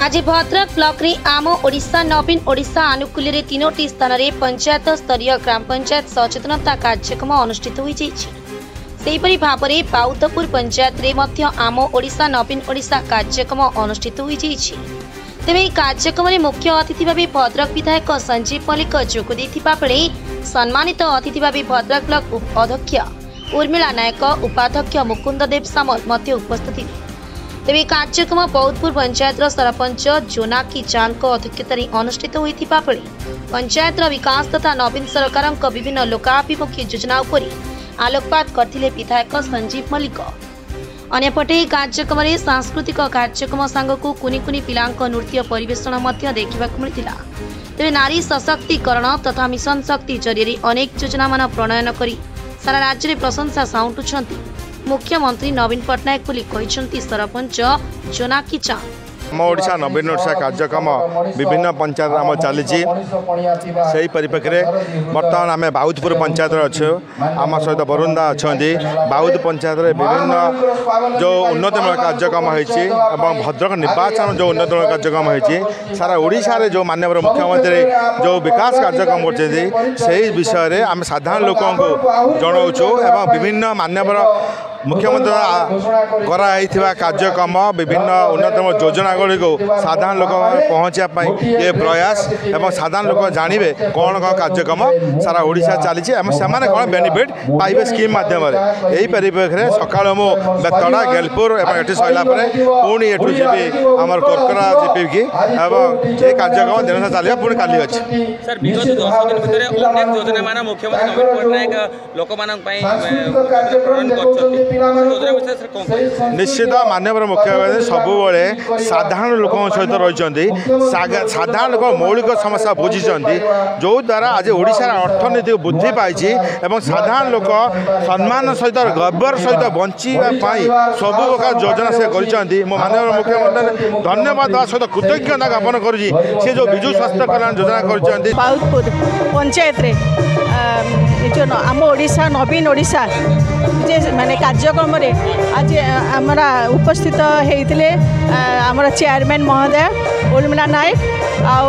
आज भद्रक ब्लॉक रे आम ओडिशा नवीन ओडिशा आनुकूल्य रे 3टी स्थान रे पंचायत स्तरीय ग्राम पंचायत सचेतनता कार्यक्रम अनुष्ठित होई जाइछि। सेहिपरि भाबरे बाउदपुर पंचायत रे मध्य आम ओडिशा नवीन ओडिशा कार्यक्रम अनुष्ठित होई जाइछि। तेबे एही कार्यक्रम रे मुख्य अतिथि भाबे भद्रक विधायक संजीव मल्लिक जोग दैथिबा बेले सम्मानित अतिथि भाबे भद्रक ब्लॉक अध्यक्ष उर्मिला नायक उपाध्यक्ष मुकुंद देव सामल मध्य उपस्थित थिले। तेबे कार्यक्रम बौद्धपुर पंचायत सरपंच जोनाकी चांद अध्यक्षतार अनुष्ठित होता बेले पंचायत विकास तथा नवीन सरकार विभिन्न लोकाभिमुखी योजना उपर आलोकपात करथिले विधायक संजीव मल्लिक। अन्यपटे कार्यक्रम में सांस्कृतिक कार्यक्रम सांगकु कुनी कुनी पिलांक नृत्य परिवेषण देखा मिलता। तेबे नारी सशक्तिकरण तथा मिशन शक्ति जरिए अनेक योजना मान प्रणयन करी सारा राज्य में प्रशंसा साउंटुछंती मुख्यमंत्री नवीन पट्टनायक बोली कहिसंती सरपंच जोनाकी चांद। आम ओडिशा नवीन ओडिशा कार्यक्रम विभिन्न पंचायत आम चली से परिप्रेक्षी में बर्तमान आम बाउदपुर पंचायत अच्छे आम सहित बरुंदा अच्छा बाउद पंचायत विभिन्न जो उन्नतिमूलक कार्यक्रम होती भद्रक निर्वाचन जो उन्नतिमूलक कार्यक्रम होती सारा ओडिशा रे जो माननीय मुख्यमंत्री जो विकास कार्यक्रम कर विषय आम साधारण लोक जनाऊँ एवं विभिन्न माननीय मुख्यमंत्री कराई कार्यक्रम विभिन्न उन्नतम योजना को साधारण लोक पहुँचापी ये प्रयास एवं साधारण लोक जानवे कौन कौन कार्यक्रम सारा ओडिशा चली से कौन बेनिफिट पाइबे स्कीम मध्यम यही परिप्रेक्षी में सकाल मु बेतड़ा गेलपुर एवं ये सरला पुणी एठू जी आम कोरकरा जीपी की ये कार्यक्रम दिन चलिए पुणी काली अच्छे। सर विगत 10 दिन भितर अनेक योजना मान मुख्यमंत्री नवीन पट्टनायक लोक निश्चित माननीय मुख्यमंत्री सबुबले साधारण लोक सहित रही साधारण लोक मौलिक समस्या बुझी जो द्वारा आज ओडिशार अर्थनीति वृद्धि पाई एवं साधारण लोक सम्मान सहित गर्वर सहित बंचाई सब प्रकार योजना से कर माननीय मुख्यमंत्री धन्यवाद सहित कृतज्ञता ज्ञापन कर जो विजु स्वास्थ्य कल्याण योजना कर बाउदपुर पंचायत रे जो आम ओडिशा नवीन ओडिशा जे माने कार्यक्रम रे आज आमरा उपस्थित होते आमर चेयरमैन महोदय उर्मिला नायक आउ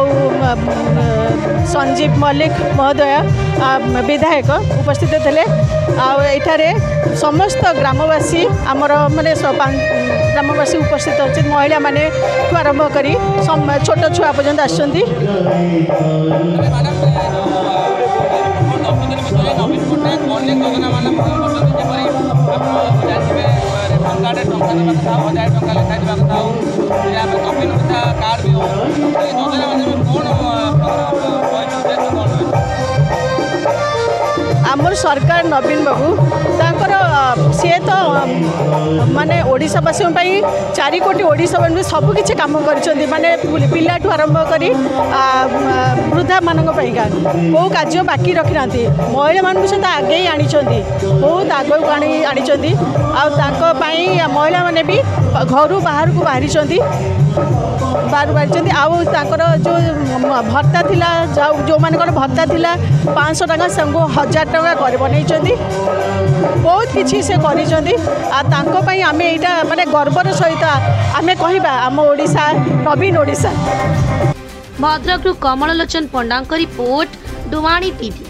संजीव मल्लिक महोदय विधायक उपस्थित थे आठारे समस्त ग्रामवासी आमर माने ग्रामवासी उपस्थित अच्छे महिला माने आरंभ करी छोट छुआ पर्यंत आसछंती। आमर सरकार नवीन बाबू तांकर सी तो माने ओडिशावासी 4 कोटी ओडिशावासी सब किसी कम कर माने पिलाठू आरंभ करी वृद्धा मान कौ कार्य बाकी रखी ना महिला मान सहित आगे आनी बहुत आगे आनी महिला मैंने भी घर बाहर को बाहरी जो भत्ता थिला जो मान भत्ता थिला 500 टका से 1000 टका कर बन बहुत किसी से कर आम यहाँ माने गर्वर सहित आम कहवा आम ओडिशा नवीन ओडिशा। भद्रक कमल लोचन पंडा रिपोर्ट डुमाणी टीवी।